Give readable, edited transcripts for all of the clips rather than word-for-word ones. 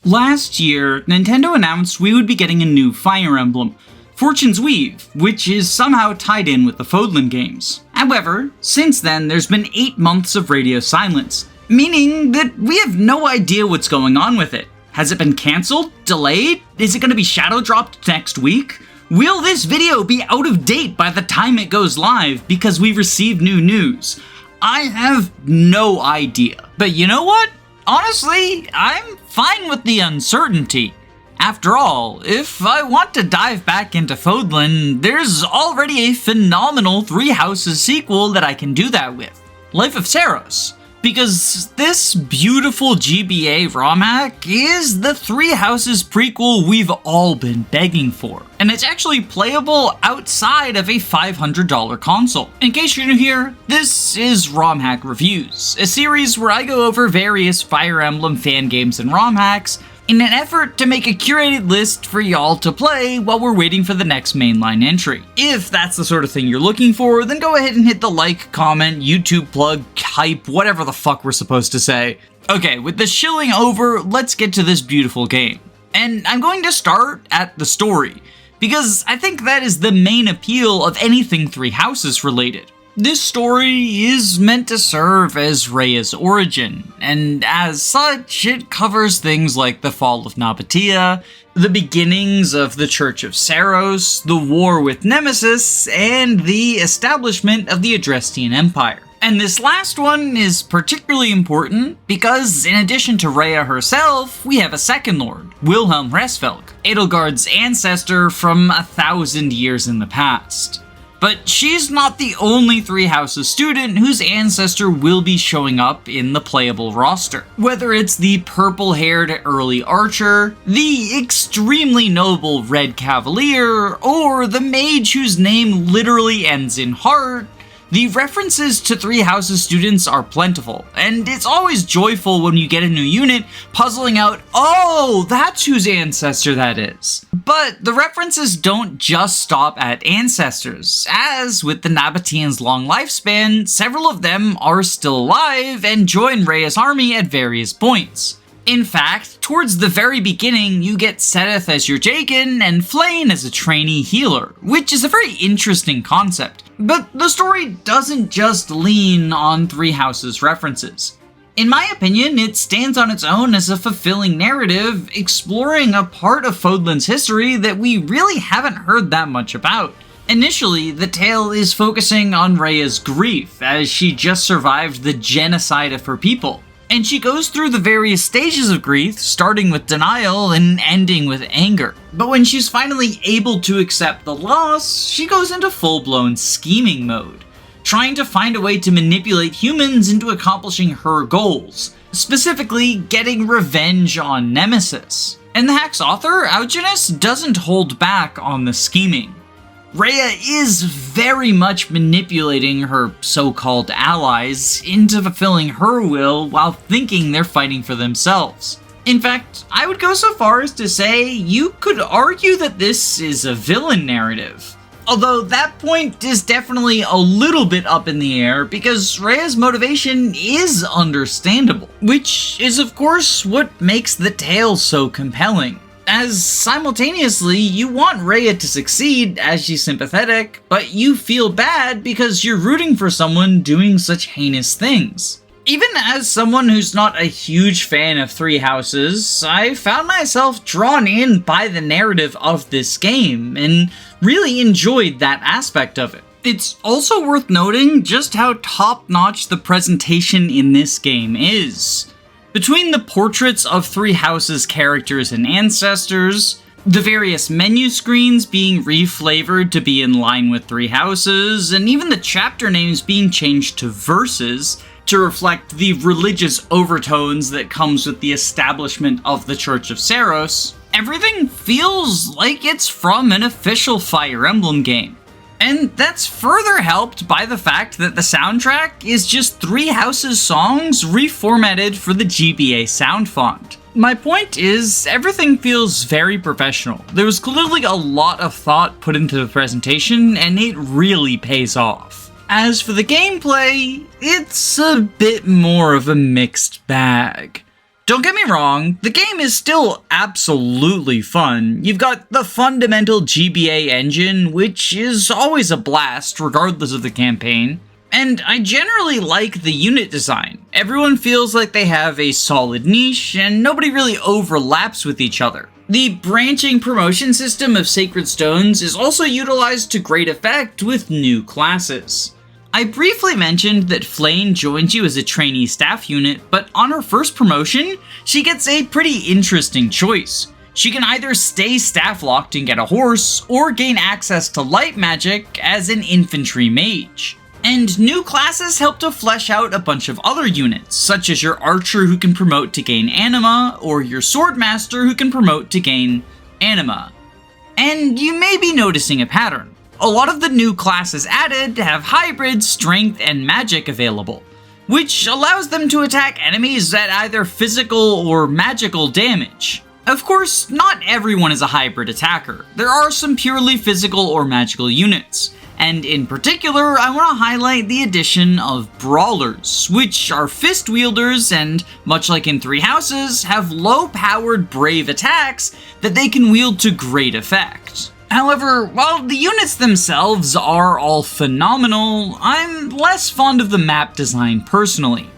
Last year, Nintendo announced we would be getting a new Fire Emblem, Fortune's Weave, which is somehow tied in with the Fodlan games. However, since then there's been 8 months of radio silence, meaning that we have no idea what's going on with it. Has it been cancelled? Delayed? Is it going to be shadow dropped next week? Will this video be out of date by the time it goes live because we received new news? I have no idea. But you know what? Honestly, I'm fine with the uncertainty. After all, if I want to dive back into Fodlan, there's already a phenomenal Three Houses sequel that I can do that with. Life of Saros. Because this beautiful GBA ROM hack is the Three Houses prequel we've all been begging for. And it's actually playable outside of a $500 console. In case you're new here, this is Romhack Reviews, a series where I go over various Fire Emblem fan games and ROM hacks in an effort to make a curated list for y'all to play while we're waiting for the next mainline entry. If that's the sort of thing you're looking for, then go ahead and hit the like, comment, YouTube plug, hype, whatever the fuck we're supposed to say. Okay, with the shilling over, let's get to this beautiful game. And I'm going to start at the story, because I think that is the main appeal of anything Three Houses related. This story is meant to serve as Rhea's origin, and as such, it covers things like the fall of Nabatea, the beginnings of the Church of Saros, the war with Nemesis, and the establishment of the Adrestian Empire. And this last one is particularly important because, in addition to Rhea herself, we have a second lord, Wilhelm Hresvelg, Edelgard's ancestor from 1,000 years in the past. But she's not the only Three Houses student whose ancestor will be showing up in the playable roster. Whether it's the purple-haired early archer, the extremely noble Red Cavalier, or the mage whose name literally ends in heart, the references to Three Houses students are plentiful, and it's always joyful when you get a new unit puzzling out, oh, that's whose ancestor that is. But the references don't just stop at ancestors, as with the Nabateans' long lifespan, several of them are still alive and join Rhea's army at various points. In fact, towards the very beginning, you get Seteth as your Jaken and Flayn as a trainee healer, which is a very interesting concept. But the story doesn't just lean on Three Houses references. In my opinion, it stands on its own as a fulfilling narrative, exploring a part of Fodlan's history that we really haven't heard that much about. Initially, the tale is focusing on Rhea's grief, as she just survived the genocide of her people. And she goes through the various stages of grief, starting with denial and ending with anger. But when she's finally able to accept the loss, she goes into full-blown scheming mode, trying to find a way to manipulate humans into accomplishing her goals, specifically getting revenge on Nemesis. And the hack's author, Augenis, doesn't hold back on the scheming. Rhea is very much manipulating her so-called allies into fulfilling her will while thinking they're fighting for themselves. In fact, I would go so far as to say you could argue that this is a villain narrative. Although that point is definitely a little bit up in the air because Rhea's motivation is understandable, which is of course what makes the tale so compelling. As simultaneously, you want Rhea to succeed as she's sympathetic, but you feel bad because you're rooting for someone doing such heinous things. Even as someone who's not a huge fan of Three Houses, I found myself drawn in by the narrative of this game, and really enjoyed that aspect of it. It's also worth noting just how top-notch the presentation in this game is. Between the portraits of Three Houses characters and ancestors, the various menu screens being reflavored to be in line with Three Houses, and even the chapter names being changed to verses to reflect the religious overtones that comes with the establishment of the Church of Saros, everything feels like it's from an official Fire Emblem game. And that's further helped by the fact that the soundtrack is just Three Houses songs reformatted for the GBA sound font. My point is, everything feels very professional. There was clearly a lot of thought put into the presentation, and it really pays off. As for the gameplay, it's a bit more of a mixed bag. Don't get me wrong, the game is still absolutely fun. You've got the fundamental GBA engine, which is always a blast regardless of the campaign. And I generally like the unit design. Everyone feels like they have a solid niche, and nobody really overlaps with each other. The branching promotion system of Sacred Stones is also utilized to great effect with new classes. I briefly mentioned that Flayn joins you as a trainee staff unit, but on her first promotion, she gets a pretty interesting choice. She can either stay staff locked and get a horse, or gain access to light magic as an infantry mage. And new classes help to flesh out a bunch of other units, such as your archer who can promote to gain anima, or your swordmaster who can promote to gain anima. And you may be noticing a pattern. A lot of the new classes added have hybrid strength and magic available, which allows them to attack enemies at either physical or magical damage. Of course, not everyone is a hybrid attacker. There are some purely physical or magical units. And in particular, I want to highlight the addition of Brawlers, which are fist wielders and, much like in Three Houses, have low-powered brave attacks that they can wield to great effect. However, while the units themselves are all phenomenal, I'm less fond of the map design personally.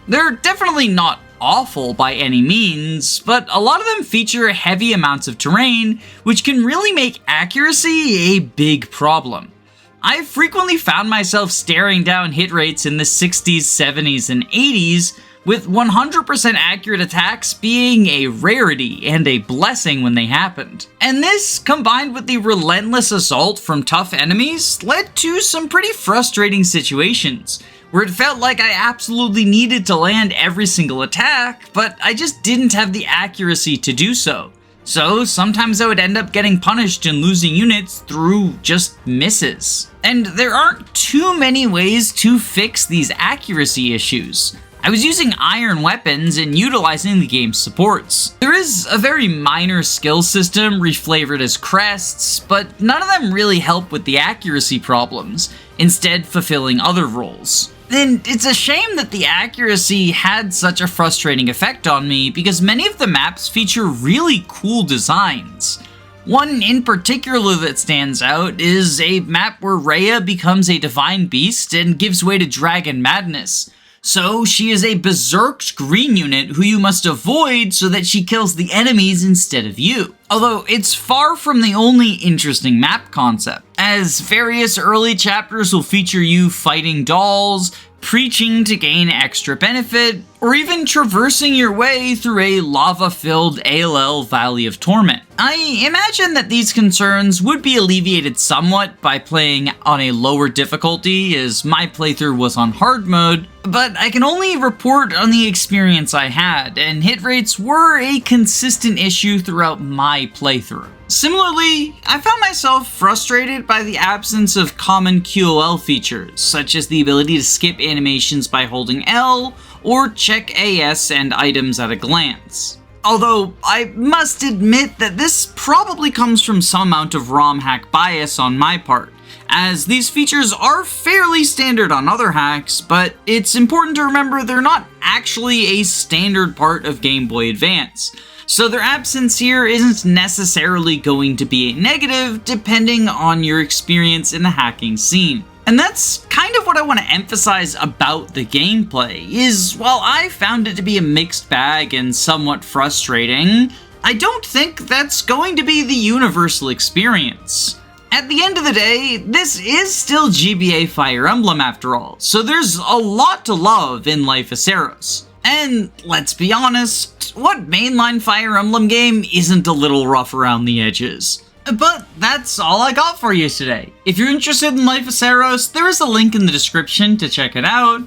They're definitely not awful by any means, but a lot of them feature heavy amounts of terrain, which can really make accuracy a big problem. I've frequently found myself staring down hit rates in the 60s, 70s, and 80s, with 100% accurate attacks being a rarity and a blessing when they happened. And this, combined with the relentless assault from tough enemies, led to some pretty frustrating situations, where it felt like I absolutely needed to land every single attack, but I just didn't have the accuracy to do so. So sometimes I would end up getting punished and losing units through just misses. And there aren't too many ways to fix these accuracy issues. I was using iron weapons and utilizing the game's supports. There is a very minor skill system reflavored as crests, but none of them really help with the accuracy problems, instead fulfilling other roles. And it's a shame that the accuracy had such a frustrating effect on me, because many of the maps feature really cool designs. One in particular that stands out is a map where Rhea becomes a divine beast and gives way to Dragon Madness. So she is a berserked green unit who you must avoid so that she kills the enemies instead of you. Although it's far from the only interesting map concept, as various early chapters will feature you fighting dolls, preaching to gain extra benefit, or even traversing your way through a lava-filled ALL Valley of Torment. I imagine that these concerns would be alleviated somewhat by playing on a lower difficulty, as my playthrough was on hard mode, but I can only report on the experience I had, and hit rates were a consistent issue throughout my playthrough. Similarly, I found myself frustrated by the absence of common QOL features, such as the ability to skip animations by holding L, or check AS and items at a glance. Although, I must admit that this probably comes from some amount of ROM hack bias on my part, as these features are fairly standard on other hacks, but it's important to remember they're not actually a standard part of Game Boy Advance. So their absence here isn't necessarily going to be a negative, depending on your experience in the hacking scene. And that's kind of what I want to emphasize about the gameplay, is while I found it to be a mixed bag and somewhat frustrating, I don't think that's going to be the universal experience. At the end of the day, this is still GBA Fire Emblem after all, so there's a lot to love in Life of Seiros. And let's be honest, what mainline Fire Emblem game isn't a little rough around the edges? But that's all I got for you today. If you're interested in Life of Seiros, there is a link in the description to check it out.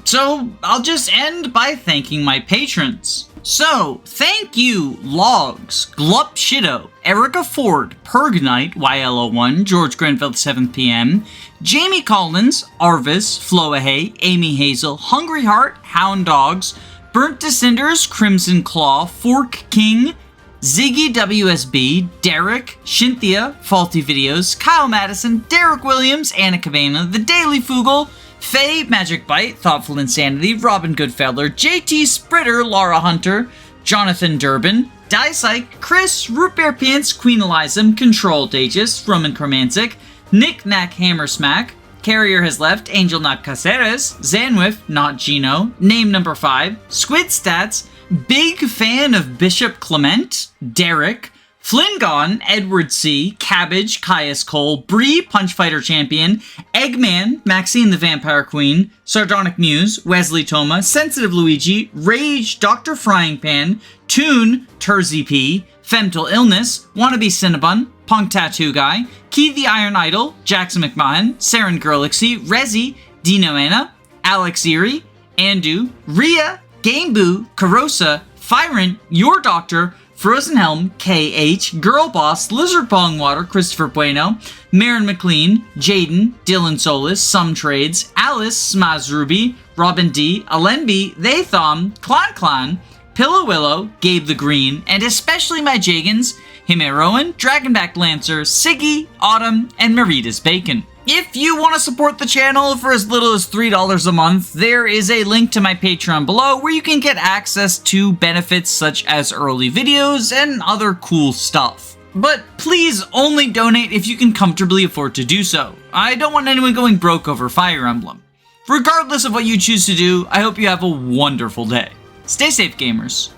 So I'll just end by thanking my patrons. So, thank you, Logs, Glup Shido, Erica Ford, Pergnite, YLO1, George Grenfell 7pm, Jamie Collins, Arvis, Floahay, Amy Hazel, Hungry Heart, Hound Dogs, Burnt to Cinders, Crimson Claw, Fork King, Ziggy WSB, Derek, Shinthia, Faulty Videos, Kyle Madison, Derek Williams, Anna Cabana, The Daily Fugel, Faye, Magic Bite, Thoughtful Insanity, Robin Goodfeller, JT Spritter, Laura Hunter, Jonathan Durbin, Dysike, Chris, Root Beer Pants, Queen Elizam, Control Dages, Roman Chromantic, Nick Knack Hammersmack, Carrier has left, Angel Not Caceres, Zanwiff, Not Gino, Name Number 5, Squid Stats, Big Fan of Bishop Clement, Derek, Flingon, Edward C., Cabbage, Caius Cole, Bree, Punchfighter Champion, Eggman, Maxine the Vampire Queen, Sardonic Muse, Wesley Toma, Sensitive Luigi, Rage, Dr. Frying Pan, Toon, Turzy P., Femtal Illness, Wannabe Cinnabon, Punk Tattoo Guy, Key the Iron Idol, Jackson McMahon, Saren Girlixy, Rezi, Dino Anna, Alex Erie, Andu, Rhea, Gameboo, Carosa, Fyrant, Your Doctor, Frozen Helm, KH, Girl Boss, Lizard Pongwater, Christopher Bueno, Marin McLean, Jaden, Dylan Solis, Some Trades, Alice, Smaz Ruby, Robin D, Alenby, They Thom, Clan, Pillow Willow, Gabe the Green, and especially my Jagans, Hime Rowan, Dragonback Lancer, Siggy, Autumn, and Maritas Bacon. If you want to support the channel for as little as $3 a month, there is a link to my Patreon below where you can get access to benefits such as early videos and other cool stuff. But please only donate if you can comfortably afford to do so. I don't want anyone going broke over Fire Emblem. Regardless of what you choose to do, I hope you have a wonderful day. Stay safe, gamers.